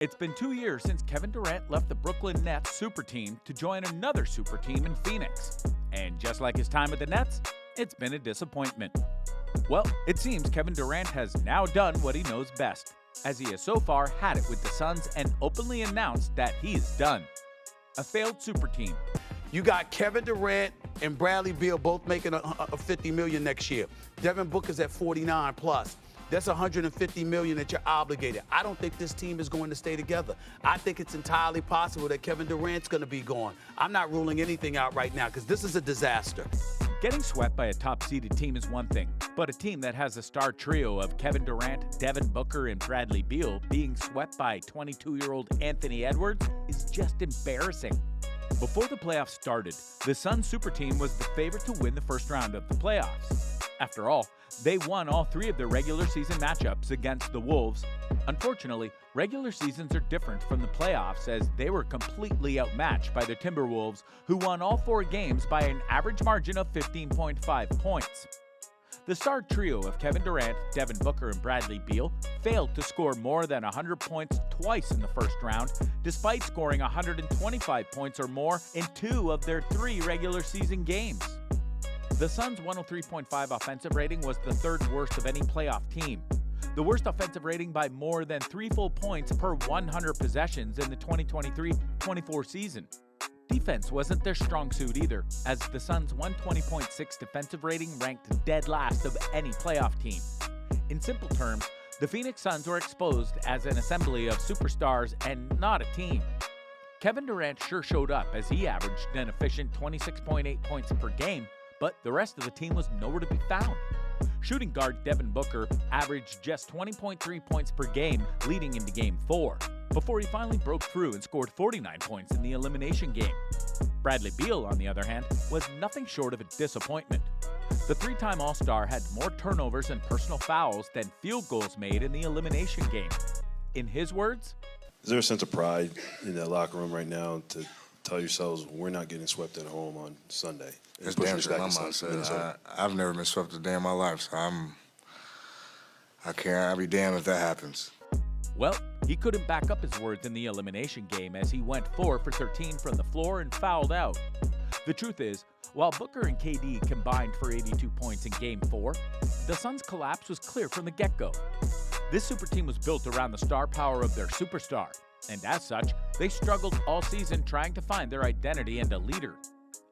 It's been 2 years since Kevin Durant left the Brooklyn Nets super team to join another super team in Phoenix. And just like his time with the Nets, it's been a disappointment. Well, it seems Kevin Durant has now done what he knows best, as he has so far had it with the Suns and openly announced that he is done. A failed super team. You got Kevin Durant and Bradley Beal both making a $50 million next year. Devin Booker's at 49 plus. That's $150 million that you're obligated. I don't think this team is going to stay together. I think it's entirely possible that Kevin Durant's going to be gone. I'm not ruling anything out right now because this is a disaster. Getting swept by a top-seeded team is one thing, but a team that has a star trio of Kevin Durant, Devin Booker, and Bradley Beal being swept by 22-year-old Anthony Edwards is just embarrassing. Before the playoffs started, the Suns super team was the favorite to win the first round of the playoffs. After all, they won all 3 of their regular season matchups against the Wolves. Unfortunately, regular seasons are different from the playoffs as they were completely outmatched by the Timberwolves, who won all 4 games by an average margin of 15.5 points. The star trio of Kevin Durant, Devin Booker, and Bradley Beal failed to score more than 100 points twice in the first round, despite scoring 125 points or more in 2 of their 3 regular season games. The Suns' 103.5 offensive rating was the 3rd worst of any playoff team, the worst offensive rating by more than 3 full points per 100 possessions in the 2023-24 season. Defense wasn't their strong suit either, as the Suns' 120.6 defensive rating ranked dead last of any playoff team. In simple terms, the Phoenix Suns were exposed as an assembly of superstars and not a team. Kevin Durant sure showed up as he averaged an efficient 26.8 points per game, but the rest of the team was nowhere to be found. Shooting guard Devin Booker averaged just 20.3 points per game leading into Game 4, before he finally broke through and scored 49 points in the elimination game. Bradley Beal, on the other hand, was nothing short of a disappointment. The 3-time All-Star had more turnovers and personal fouls than field goals made in the elimination game. In his words, is there a sense of pride in that locker room right now to tell yourselves we're not getting swept at home on Sunday? It's damn sure my mindset. I've never been swept a day in my life, so I'll be damned if that happens. Well, he couldn't back up his words in the elimination game as he went 4 for 13 from the floor and fouled out. The truth is, while Booker and KD combined for 82 points in Game 4, the Suns' collapse was clear from the get-go. This super team was built around the star power of their superstar, and as such, they struggled all season trying to find their identity and a leader.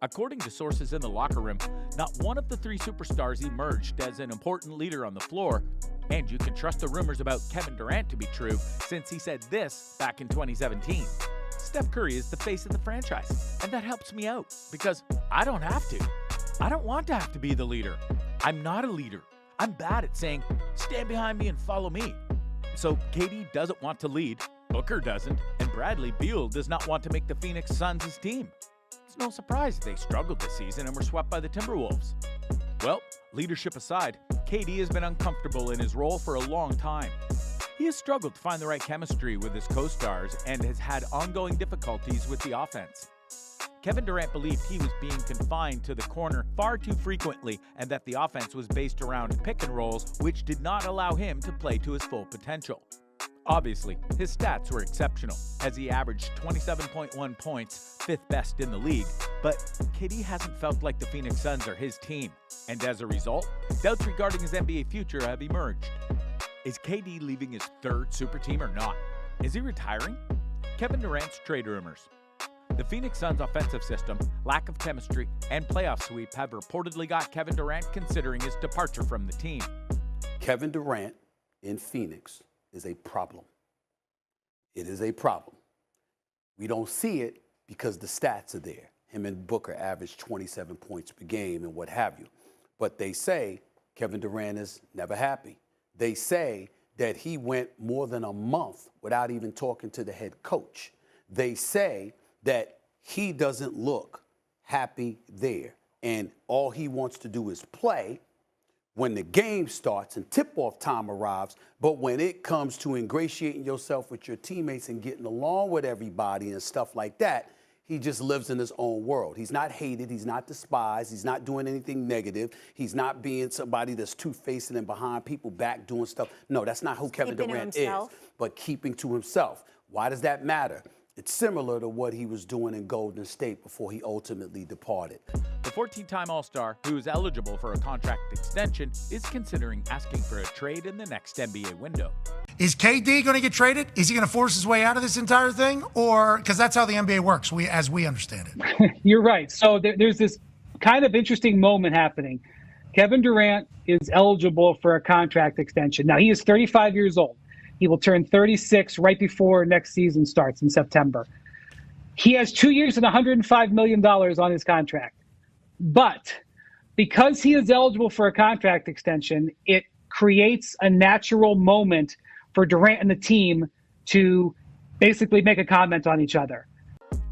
According to sources in the locker room, not one of the 3 superstars emerged as an important leader on the floor, and you can trust the rumors about Kevin Durant to be true since he said this back in 2017. Steph Curry is the face of the franchise, and that helps me out because I don't have to. I don't want to have to be the leader. I'm not a leader. I'm bad at saying, stand behind me and follow me. So KD doesn't want to lead, Booker doesn't, and Bradley Beal does not want to make the Phoenix Suns his team. It's no surprise they struggled this season and were swept by the Timberwolves. Well, leadership aside, KD has been uncomfortable in his role for a long time. He has struggled to find the right chemistry with his co-stars and has had ongoing difficulties with the offense. Kevin Durant believed he was being confined to the corner far too frequently and that the offense was based around pick and rolls, which did not allow him to play to his full potential. Obviously, his stats were exceptional, as he averaged 27.1 points, 5th best in the league, but KD hasn't felt like the Phoenix Suns are his team, and as a result, doubts regarding his NBA future have emerged. Is KD leaving his 3rd super team or not? Is he retiring? Kevin Durant's trade rumors. The Phoenix Suns' offensive system, lack of chemistry, and playoff sweep have reportedly got Kevin Durant considering his departure from the team. Kevin Durant in Phoenix is a problem. It is a problem. We don't see it because the stats are there. Him and Booker average 27 points per game and what have you. But they say Kevin Durant is never happy. They say that he went more than a month without even talking to the head coach. They say that he doesn't look happy there. And all he wants to do is play when the game starts and tip-off time arrives, but when it comes to ingratiating yourself with your teammates and getting along with everybody and stuff like that, he just lives in his own world. He's not hated. He's not despised. He's not doing anything negative. He's not being somebody that's two-faced and behind people back doing stuff. No, that's not who Kevin Durant is, but keeping to himself. Why does that matter? It's similar to what he was doing in Golden State before he ultimately departed. The 14-time All-Star, who is eligible for a contract extension, is considering asking for a trade in the next NBA window. Is KD going to get traded? Is he going to force his way out of this entire thing? Or, because that's how the NBA works, as we understand it. You're right. So there's this kind of interesting moment happening. Kevin Durant is eligible for a contract extension. Now, he is 35 years old. He will turn 36 right before next season starts in September. He has 2 years and $105 million on his contract. But because he is eligible for a contract extension, it creates a natural moment for Durant and the team to basically make a comment on each other.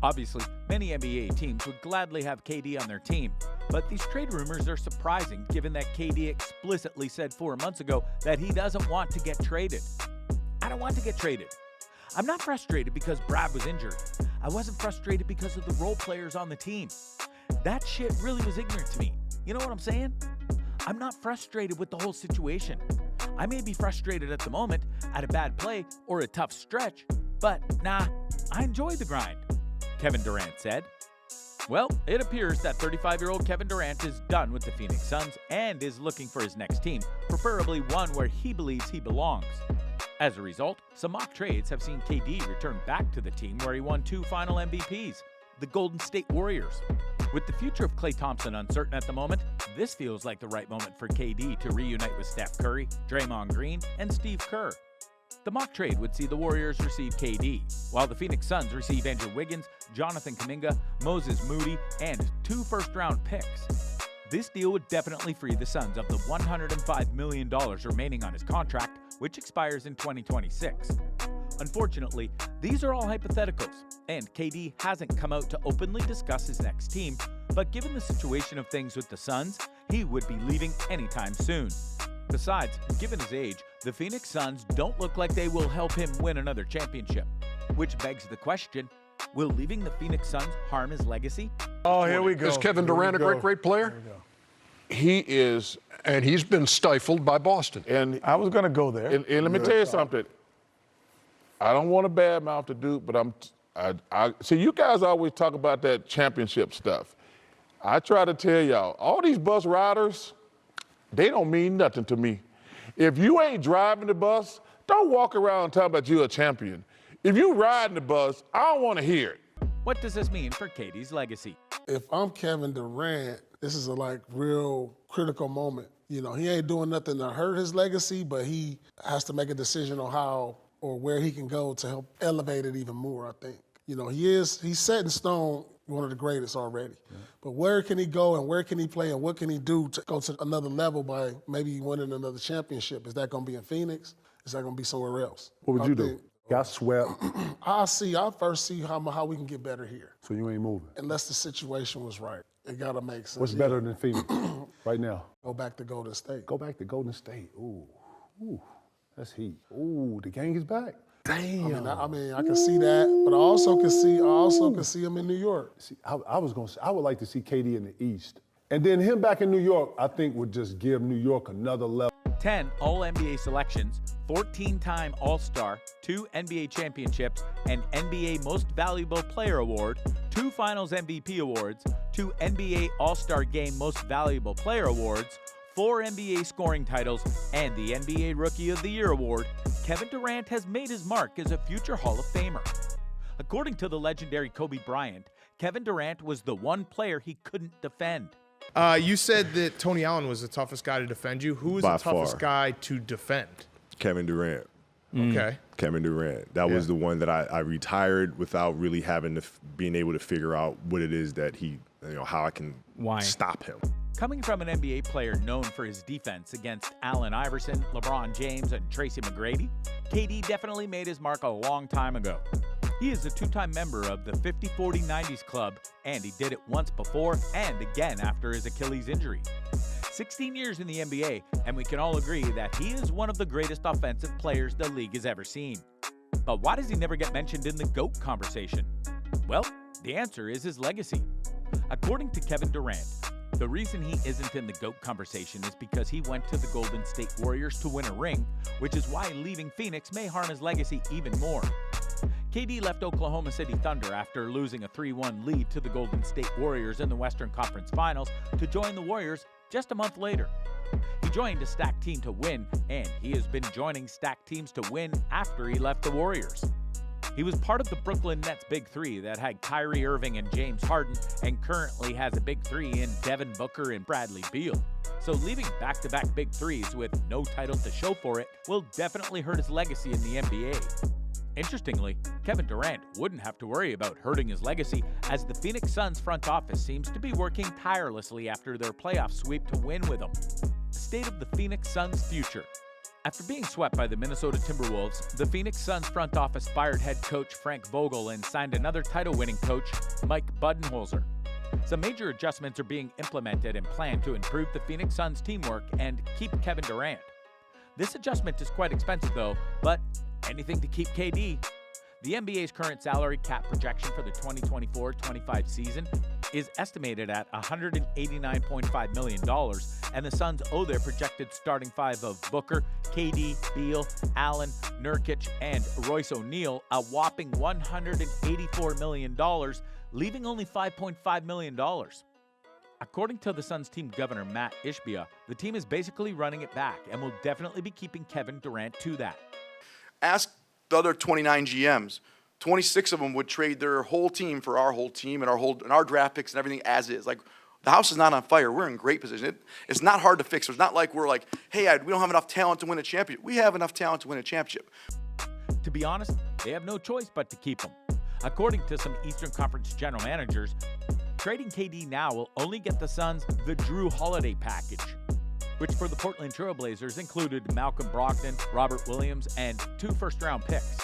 Obviously, many NBA teams would gladly have KD on their team, but these trade rumors are surprising given that KD explicitly said 4 months ago that he doesn't want to get traded. I don't want to get traded. I'm not frustrated because Brad was injured. I wasn't frustrated because of the role players on the team. That shit really was ignorant to me. You know what I'm saying? I'm not frustrated with the whole situation. I may be frustrated at the moment at a bad play or a tough stretch, but nah, I enjoy the grind, Kevin Durant said. Well, it appears that 35-year-old Kevin Durant is done with the Phoenix Suns and is looking for his next team, preferably one where he believes he belongs. As a result, some mock trades have seen KD return back to the team where he won 2 final MVPs, the Golden State Warriors. With the future of Klay Thompson uncertain at the moment, this feels like the right moment for KD to reunite with Steph Curry, Draymond Green, and Steve Kerr. The mock trade would see the Warriors receive KD, while the Phoenix Suns receive Andrew Wiggins, Jonathan Kuminga, Moses Moody, and 2 first-round picks. This deal would definitely free the Suns of the $105 million remaining on his contract, which expires in 2026. Unfortunately, these are all hypotheticals, and KD hasn't come out to openly discuss his next team, but given the situation of things with the Suns, he would be leaving anytime soon. Besides, given his age, the Phoenix Suns don't look like they will help him win another championship, which begs the question, will leaving the Phoenix Suns harm his legacy? Oh, here we go. Is Kevin Durant a great player? He is, and he's been stifled by Boston. And I was going to go there. And let me tell you something. I don't want to badmouth the dude, but I see you guys always talk about that championship stuff. I try to tell y'all, all these bus riders, they don't mean nothing to me. If you ain't driving the bus, don't walk around talking about you're a champion. If you riding the bus, I don't want to hear it. What does this mean for KD's legacy? If I'm Kevin Durant, this is a real critical moment. You know, he ain't doing nothing to hurt his legacy, but he has to make a decision on how or where he can go to help elevate it even more, I think. You know, he's set in stone, one of the greatest already. Yeah. But where can he go and where can he play and what can he do to go to another level by maybe winning another championship? Is that going to be in Phoenix? Is that going to be somewhere else? What would you do? Got swept. I'll first see how we can get better here. So you ain't moving? Unless the situation was right. It got to make sense. What's better than Phoenix right now? Go back to Golden State. Go back to Golden State. Ooh, that's heat. Ooh, the gang is back. Damn. I mean, I can see that, but I also can see him in New York. See, I was gonna say I would like to see KD in the East, and then him back in New York. I think would just give New York another level. 10 All-NBA selections, 14-time All-Star, 2 NBA championships, an NBA Most Valuable Player Award, 2 Finals MVP awards, 2 NBA All-Star Game Most Valuable Player Awards, 4 NBA scoring titles, and the NBA Rookie of the Year award, Kevin Durant has made his mark as a future Hall of Famer. According to the legendary Kobe Bryant, Kevin Durant was the one player he couldn't defend. You said that Tony Allen was the toughest guy to defend you. Who was the toughest guy to defend? Kevin Durant. Okay. Kevin Durant. That was the one that I retired without really being able to figure out what it is that how I can stop him. Coming from an NBA player known for his defense against Allen Iverson, LeBron James, and Tracy McGrady, KD definitely made his mark a long time ago. He is a 2-time member of the 50-40-90s club, and he did it once before and again after his Achilles injury. 16 years in the NBA, and we can all agree that he is one of the greatest offensive players the league has ever seen. But why does he never get mentioned in the GOAT conversation? Well, the answer is his legacy. According to Kevin Durant, the reason he isn't in the GOAT conversation is because he went to the Golden State Warriors to win a ring, which is why leaving Phoenix may harm his legacy even more. KD left Oklahoma City Thunder after losing a 3-1 lead to the Golden State Warriors in the Western Conference Finals to join the Warriors just a month later. He joined a stacked team to win, and he has been joining stacked teams to win after he left the Warriors. He was part of the Brooklyn Nets Big Three that had Kyrie Irving and James Harden, and currently has a Big Three in Devin Booker and Bradley Beal. So leaving back-to-back Big Threes with no title to show for it will definitely hurt his legacy in the NBA. Interestingly, Kevin Durant wouldn't have to worry about hurting his legacy, as the Phoenix Suns front office seems to be working tirelessly after their playoff sweep to win with him. State of the Phoenix Suns' future. After being swept by the Minnesota Timberwolves, the Phoenix Suns front office fired head coach Frank Vogel and signed another title-winning coach, Mike Budenholzer. Some major adjustments are being implemented and planned to improve the Phoenix Suns' teamwork and keep Kevin Durant. This adjustment is quite expensive though, but anything to keep KD. The NBA's current salary cap projection for the 2024-25 season is estimated at $189.5 million, and the Suns owe their projected starting five of Booker, KD, Beal, Allen, Nurkic, and Royce O'Neal a whopping $184 million, leaving only $5.5 million. According to the Suns team governor Matt Ishbia, the team is basically running it back and will definitely be keeping Kevin Durant to that. Ask the other 29 GMs. 26 of them would trade their whole team for our whole team and our draft picks and everything as is. Like, the house is not on fire. We're in great position. It's not hard to fix. It's not like we're like, hey, we don't have enough talent to win a championship. We have enough talent to win a championship. To be honest, they have no choice but to keep him. According to some Eastern Conference general managers, trading KD now will only get the Suns the Drew Holiday package, which for the Portland Trail Blazers included Malcolm Brogdon, Robert Williams, and 2 first-round picks.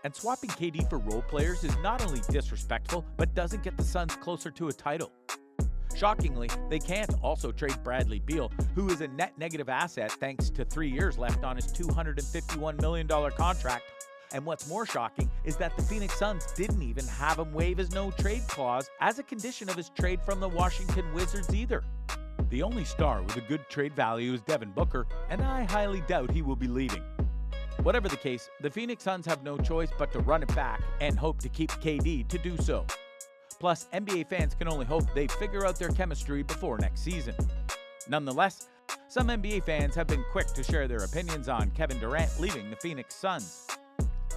And swapping KD for role players is not only disrespectful, but doesn't get the Suns closer to a title. Shockingly, they can't also trade Bradley Beal, who is a net negative asset thanks to 3 years left on his $251 million contract. And what's more shocking is that the Phoenix Suns didn't even have him waive his no-trade clause as a condition of his trade from the Washington Wizards either. The only star with a good trade value is Devin Booker, and I highly doubt he will be leaving. Whatever the case, the Phoenix Suns have no choice but to run it back and hope to keep KD to do so. Plus, NBA fans can only hope they figure out their chemistry before next season. Nonetheless, some NBA fans have been quick to share their opinions on Kevin Durant leaving the Phoenix Suns.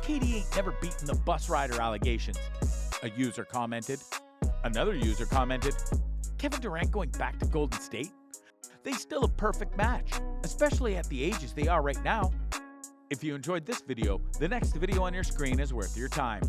KD ain't never beaten the bus rider allegations, a user commented. Another user commented, Kevin Durant going back to Golden State? They still a perfect match, especially at the ages they are right now. If you enjoyed this video, the next video on your screen is worth your time.